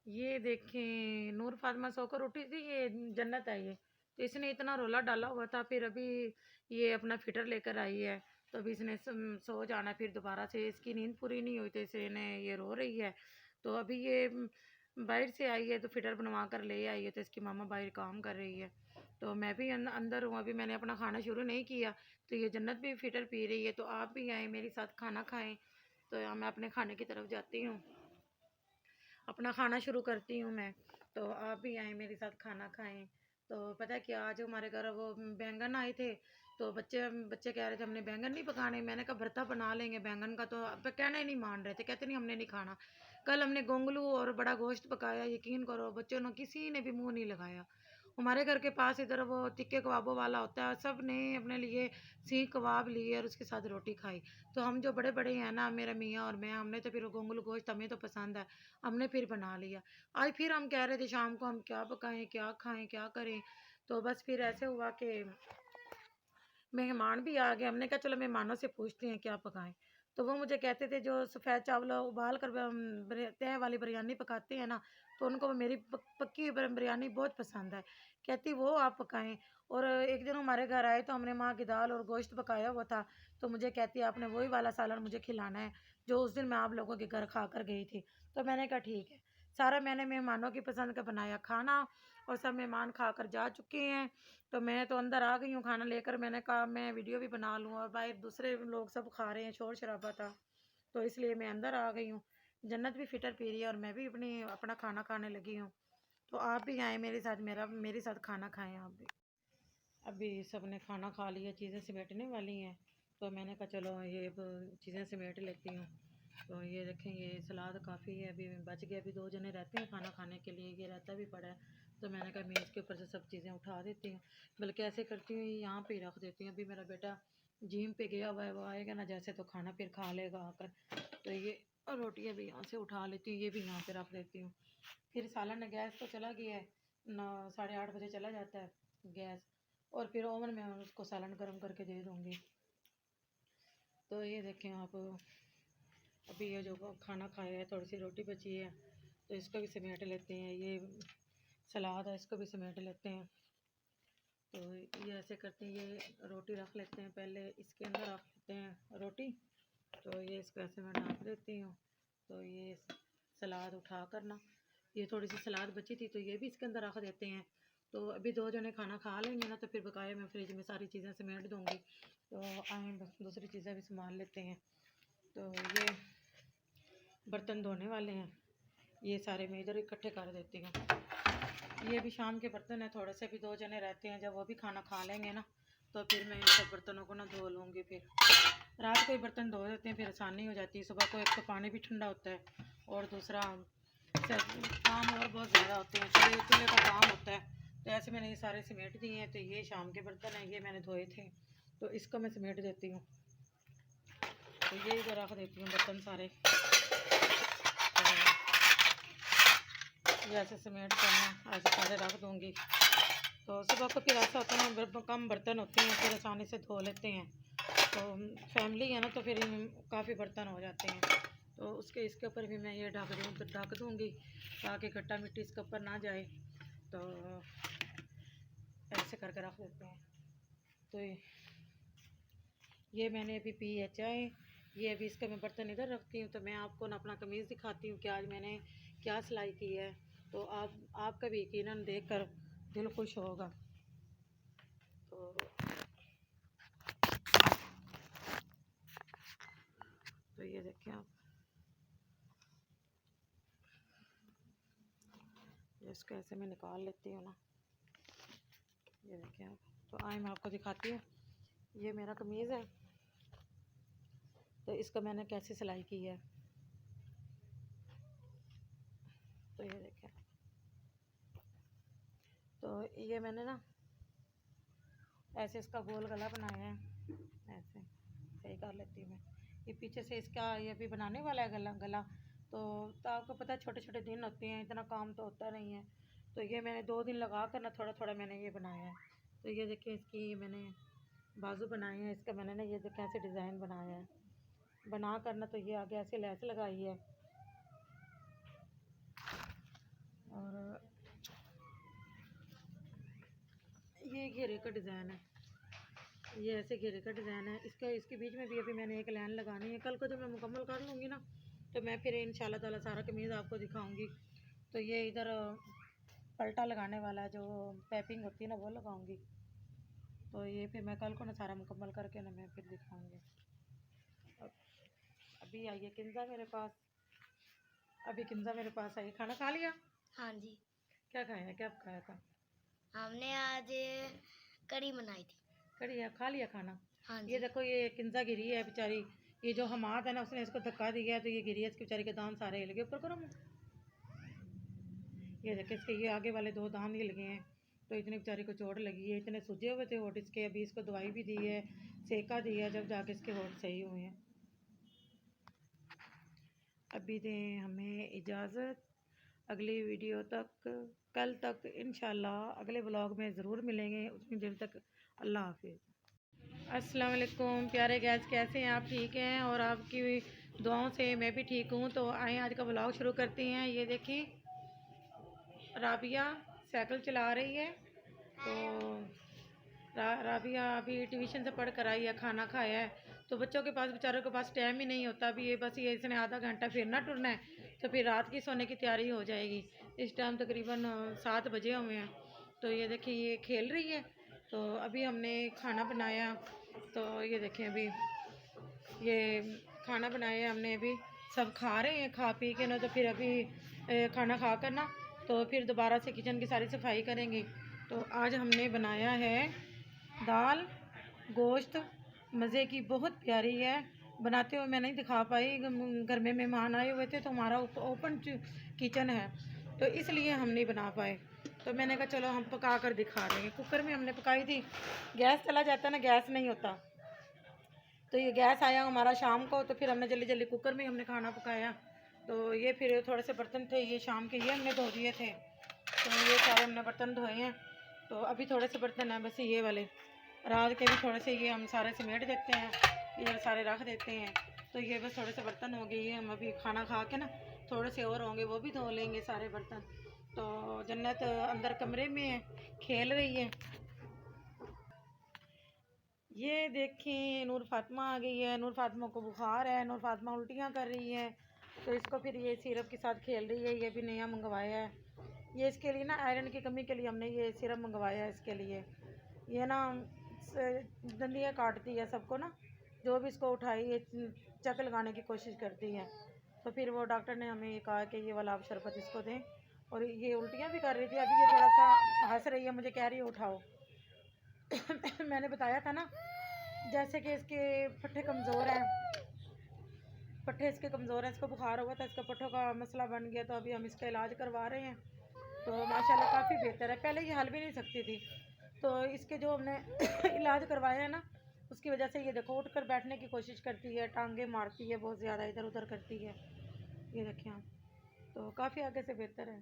ये देखें, नूर फ़ातिमा सोकर उठी थी, ये जन्नत है ये। तो इसने इतना रोला डाला हुआ था, फिर अभी ये अपना फ़िटर लेकर आई है। तो अभी इसने सो जाना है, फिर दोबारा से इसकी नींद पूरी नहीं हुई तो इसने ये रो रही है। तो अभी ये बाहर से आई है तो फ़िटर बनवा कर ले आई है, तो इसकी मम्मा बाहर काम कर रही है। तो मैं भी अंदर हूँ, अभी मैंने अपना खाना शुरू नहीं किया। तो ये जन्नत भी फ़िटर पी रही है, तो आप भी आएँ मेरे साथ खाना खाएँ। तो मैं अपने खाने की तरफ जाती हूँ, अपना खाना शुरू करती हूँ मैं। तो आप भी आएँ मेरे साथ खाना खाएँ। तो पता है क्या, आज हमारे घर वो बैंगन आए थे। तो बच्चे बच्चे कह रहे थे हमने बैंगन नहीं पकाने। मैंने कहा भरता बना लेंगे बैंगन का, तो अब कहना ही नहीं मान रहे थे, कहते नहीं हमने नहीं खाना। कल हमने गोंगलू और बड़ा गोश्त पकाया, यकीन करो बच्चों ने किसी ने भी मुंह नहीं लगाया। हमारे घर के पास इधर वो तिक्के कबाबों वाला होता है, सब ने अपने लिए सीख कबाब लिए और उसके साथ रोटी खाई। तो हम जो बड़े बड़े हैं ना, मेरा मियाँ और मैं, हमने तो फिर गोंगलू गोश्त हमें तो पसंद है, हमने फिर बना लिया। आज फिर हम कह रहे थे शाम को हम क्या पकाएं, क्या खाएं, क्या करें। तो बस फिर ऐसे हुआ कि मेहमान भी आ गए। हमने कहा चलो मेहमानों से पूछते हैं क्या पकाएं। तो वो मुझे कहते थे जो सफ़ेद चावल उबाल कर तह वाली बिरयानी पकाते हैं ना, तो उनको वो मेरी पक्की हुई बिरयानी बहुत पसंद है। कहती वो आप पकाएं। और एक दिन हमारे घर आए तो हमने माँ की दाल और गोश्त पकाया हुआ था। तो मुझे कहती आपने वही वाला सालन मुझे खिलाना है जो उस दिन मैं आप लोगों के घर खा कर गई थी। तो मैंने कहा ठीक है। सारा मैंने मेहमानों की पसंद का बनाया खाना, और सब मेहमान खा कर जा चुके हैं। तो मैं तो अंदर आ गई हूँ खाना लेकर। मैंने कहा मैं वीडियो भी बना लूँ, और बाहर दूसरे लोग सब खा रहे हैं, शोर शराबा था, तो इसलिए मैं अंदर आ गई हूँ। जन्नत भी फ़िटर पी रही है और मैं भी अपना खाना खाने लगी हूँ। तो आप भी आएँ मेरे साथ, मेरे साथ खाना खाएँ आप भी। अभी सब ने खाना खा लिया, चीज़ें समेटने वाली हैं। तो मैंने कहा चलो ये चीज़ें समेट लेती हूँ। तो ये देखें, ये सलाद काफ़ी है, अभी बच गया। अभी 2 जने रहते हैं खाना खाने के लिए, ये रहता भी पड़ा है। तो मैंने कहा मेज़ के ऊपर से सब चीज़ें उठा देती हूँ, बल्कि ऐसे करती हूँ यहाँ पे ही रख देती हूँ। अभी मेरा बेटा जिम पे गया हुआ है, वो आएगा ना जैसे तो खाना फिर खा लेगा आकर। तो ये रोटियाँ भी यहाँ से उठा लेती हूँ, ये भी यहाँ पे रख देती हूँ। फिर सालन गैस तो चला गया है, 8:30 बजे चला जाता है गैस, और फिर ओवन में उसको सालन गर्म करके दे दूँगी। तो ये देखें आप, अभी ये जो खाना खाया है, थोड़ी सी रोटी बची है, तो इसको भी समेट लेते हैं। ये सलाद है, इसको भी समेट लेते हैं। तो ये ऐसे करते हैं, ये रोटी रख लेते हैं, पहले इसके अंदर रख लेते हैं रोटी। तो ये इसको ऐसे मैं ढक देती हूँ। तो ये सलाद उठा कर ना, ये थोड़ी सी सलाद बची थी तो ये भी इसके अंदर रख देते हैं। तो अभी 2 जने खाना खा लेंगे ना, तो फिर बकाया मैं फ्रिज में सारी चीज़ें समेट दूँगी। तो आए दूसरी चीज़ें भी संभाल लेते हैं। तो ये बर्तन धोने वाले हैं, ये सारे मैं इधर इकट्ठे कर देती हूँ। ये भी शाम के बर्तन है, थोड़े से भी 2 जने रहते हैं, जब वो भी खाना खा लेंगे ना, तो फिर मैं इन सब बर्तनों को ना धो लूँगी। फिर रात को ही बर्तन धो देते हैं, फिर आसानी हो जाती है। सुबह को एक तो पानी भी ठंडा होता है, और दूसरा काम और बहुत ज़्यादा होते हैं, चूल्हे का काम होता है। तो ऐसे मैंने ये सारे समेट दिए हैं। तो ये शाम के बर्तन हैं, ये मैंने धोए थे, तो इसको मैं समेट देती हूँ। तो ये इधर रख देती हूँ बर्तन सारे। तो ऐसे समेट करना, ऐसे सारे रख दूँगी। तो सुबह को फिर ऐसा होता है ना, कम बर्तन होते हैं, फिर आसानी से धो लेते हैं। तो फैमिली है ना, तो फिर काफ़ी बर्तन हो जाते हैं। तो उसके इसके ऊपर भी मैं ये ढक दूँगी, ताकि खट्टा मिट्टी इसके ऊपर ना जाए। तो ऐसे करके रख देते हैं। तो ये मैंने अभी पी है चाय। ये अभी इसका मैं बर्तन इधर रखती हूँ। तो मैं आपको ना अपना कमीज़ दिखाती हूँ कि आज मैंने क्या सिलाई की है। तो आपका भी यकीनन देख कर दिल खुश होगा। तो ये देखें आप, इसको ऐसे मैं निकाल लेती हूँ ना, ये देखें आप। तो आए मैं आपको दिखाती हूँ, ये मेरा कमीज़ है, तो इसको मैंने कैसे सिलाई की है। तो ये देखें, तो ये मैंने ना ऐसे इसका गोल गला बनाया है, ऐसे सही कर लेती हूँ मैं। ये पीछे से इसका ये भी बनाने वाला है गला। तो आपको पता है छोटे छोटे दिन होते हैं, इतना काम तो होता नहीं है। तो ये मैंने 2 दिन लगा कर ना थोड़ा थोड़ा मैंने ये बनाया है। तो ये देखिए, इसकी मैंने बाजू बनाए हैं, इसका मैंने ना ये देखें ऐसे डिज़ाइन बनाया है, बना कर ना, तो ये आगे ऐसे लैस लगाई है। घेरे का डिज़ाइन है, ये ऐसे घेरे का डिज़ाइन है। इसके बीच में भी अभी मैंने एक लाइन लगानी है। कल को जब मैं मुकम्मल कर लूँगी ना तो मैं फिर इंशाल्लाह ताला सारा कमीज़ आपको दिखाऊंगी। तो ये इधर पलटा लगाने वाला जो पैपिंग होती है ना वो लगाऊंगी। तो ये फिर मैं कल को ना सारा मुकम्मल करके ना मैं फिर दिखाऊंगी। अब अभी आई है किंजा मेरे पास, अभी किंजा मेरे पास आई। खाना खा लिया? हाँ जी। क्या खाया, क्या खाया था? हमने आज कड़ी बनाई थी। कड़ी है, खा लिया खाना? हाँ जी। ये देखो ये किंजा गिरी है बेचारी, ये जो हमाद है ना उसने इसको धक्का दिया है तो ये गिरी है। इसकी बेचारी के दांत सारे हिल गए। ऊपर करो मुँह। ये देखे इसके ये आगे वाले 2 दांत हिल गए हैं। तो इतनी बेचारी को चोट लगी है, इतने सूजे हुए थे होठ इसके। अभी इसको दवाई भी दी है, सेका दिया, जब जाके इसके होठ सही हुए हैं। अभी दें हमें इजाज़त, अगली वीडियो तक, कल तक इंशाल्लाह अगले ब्लॉग में ज़रूर मिलेंगे। उतनी देर तक अल्लाह हाफिज़। अस्सलाम वालेकुम प्यारे गैस, कैसे हैं आप? ठीक हैं? और आपकी दुआओं से मैं भी ठीक हूँ। तो आए आज का ब्लॉग शुरू करते हैं। ये देखिए राबिया साइकिल चला रही है। तो राबिया अभी ट्यूशन से पढ़ कर आई है, खाना खाया है। तो बच्चों के पास बेचारों के पास टाइम ही नहीं होता। अभी ये बस ये इसने आधा घंटा फिरना टुरना है तो फिर रात की सोने की तैयारी हो जाएगी। इस टाइम तकरीबन 7 बजे हुए हैं। तो ये देखिए ये खेल रही है। तो अभी हमने खाना बनाया। तो ये देखें अभी ये खाना बनाया हमने, अभी सब खा रहे हैं। खा पी के ना तो फिर अभी खाना खा कर ना तो फिर दोबारा से किचन की सारी सफाई करेंगे। तो आज हमने बनाया है दाल गोश्त, मज़े की, बहुत प्यारी है। बनाते हुए मैं नहीं दिखा पाई, घर में मेहमान आए हुए थे तो हमारा ओपन किचन है तो इसलिए हम नहीं बना पाए। तो मैंने कहा चलो हम पका कर दिखा रहे हैं। कुकर में हमने पकाई थी, गैस चला जाता ना, गैस नहीं होता। तो ये गैस आया हमारा शाम को, तो फिर हमने जल्दी जल्दी कुकर में हमने खाना पकाया। तो ये फिर थोड़े से बर्तन थे ये शाम के, ये हमने धो दिए थे। तो ये सारे हमने बर्तन धोए हैं। तो अभी थोड़े से बर्तन हैं बस ये वाले, रात के भी थोड़े से ये हम सारे समेट देते हैं, ये सारे रख देते हैं। तो ये बस थोड़े से बर्तन हो गए। ये हम अभी खाना खा के ना थोड़े से और होंगे, वो भी धो लेंगे सारे बर्तन। तो जन्नत अंदर कमरे में है, खेल रही है। ये देखें नूर फातिमा आ गई है। नूर फातिमा को बुखार है, नूर फातिमा उल्टियाँ कर रही है। तो इसको फिर ये सिरप के साथ खेल रही है। ये भी नया मंगवाया है, ये इसके लिए ना आयरन की कमी के लिए हमने ये सिरप मंगवाया है इसके लिए। ये ना दंदियाँ काटती है सबको ना, जो भी इसको उठाई ये चक लगाने की कोशिश करती है। तो फिर वो डॉक्टर ने हमें ये कहा कि ये वाला आप शरबत इसको दें। और ये उल्टियाँ भी कर रही थी। अभी ये थोड़ा सा हंस रही है, मुझे कह रही है उठाओ। मैंने बताया था ना जैसे कि इसके पट्टे कमज़ोर हैं, पट्टे इसके कमज़ोर हैं, इसको बुखार हुआ था, इसका पट्टों का मसला बन गया। तो अभी हम इसका इलाज करवा रहे हैं। तो माशाल्लाह काफ़ी बेहतर है, पहले ये हल भी नहीं सकती थी। तो इसके जो हमने इलाज करवाया है ना उसकी वजह से ये देखो उठ कर बैठने की कोशिश करती है, टांगे मारती है बहुत ज़्यादा, इधर उधर करती है। ये देखें आप, तो काफ़ी आगे से बेहतर है।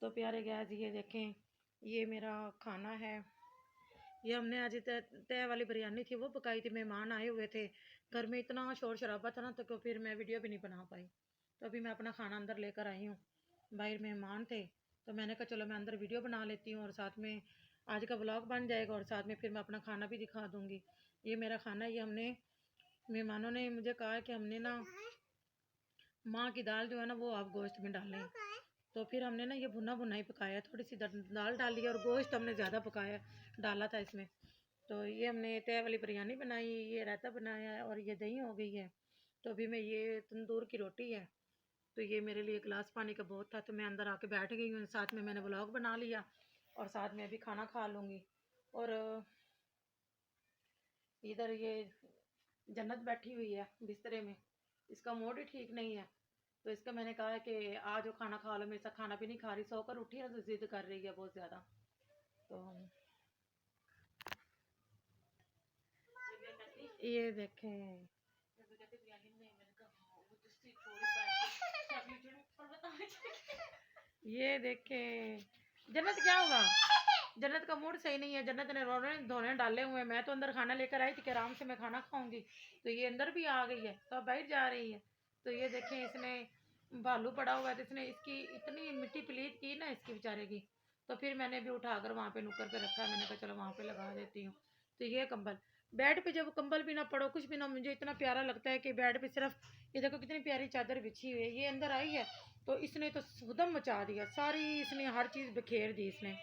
तो प्यारे गैस ये देखें ये मेरा खाना है। ये हमने आज तय वाली बिरयानी थी वो पकाई थी, मेहमान आए हुए थे। घर में इतना शोर शराबा था ना तो फिर मैं वीडियो भी नहीं बना पाई। तो अभी मैं अपना खाना अंदर लेकर आई हूँ, बाहर मेहमान थे तो मैंने कहा चलो मैं अंदर वीडियो बना लेती हूँ और साथ में आज का ब्लॉग बन जाएगा और साथ में फिर मैं अपना खाना भी दिखा दूँगी। ये मेरा खाना, ये हमने मेहमानों ने मुझे कहा कि हमने ना माँ की दाल जो है ना वो आप गोश्त में डालें। तो फिर हमने ना ये भुना भुना ही पकाया, थोड़ी सी दाल डाली और गोश्त हमने ज़्यादा पकाया डाला था इसमें। तो ये हमने तय वाली बिरयानी बनाई, ये रायता बनाया है और ये दही हो गई है। तो अभी मैं ये तंदूर की रोटी है। तो ये मेरे लिए गिलास पानी का बहुत था तो मैं अंदर आके बैठ गई हूँ। साथ में मैंने व्लॉग बना लिया और साथ में अभी खाना खा लूँगी। और इधर ये जन्नत बैठी हुई है बिस्तरे में, इसका मूड ही ठीक नहीं है। तो इसका मैंने कहा है कि आज जो खाना खा लो, मेरे साथ खाना भी नहीं खा रही, सोकर उठी है तो जिद कर रही है बहुत ज़्यादा। तो ये देखें ये देखें जन्नत क्या हुआ, जन्नत का मूड सही नहीं है। जन्नत ने रोने धोने डाले हुए हैं। मैं तो अंदर खाना लेकर आई थी कि आराम से मैं खाना खाऊंगी, तो ये अंदर भी आ गई है तो अब बाहर जा रही है। तो ये देखें इसने भालू पड़ा हुआ है तो इसने इसकी इतनी मिट्टी पलीत की ना इसकी बेचारे की। तो फिर मैंने भी उठाकर वहाँ पे नुक्कड़ पे रखा, मैंने कहा चलो वहाँ पे लगा देती हूँ। तो ये कंबल, बेड पे जब कंबल भी ना पड़ो कुछ भी ना, मुझे इतना प्यारा लगता है कि बेड पे सिर्फ, ये देखो कितनी प्यारी चादर बिछी हुई है, ये अंदर आई है तो इसने तो उधम मचा दिया, सारी इसने हर चीज़ बिखेर दी इसने।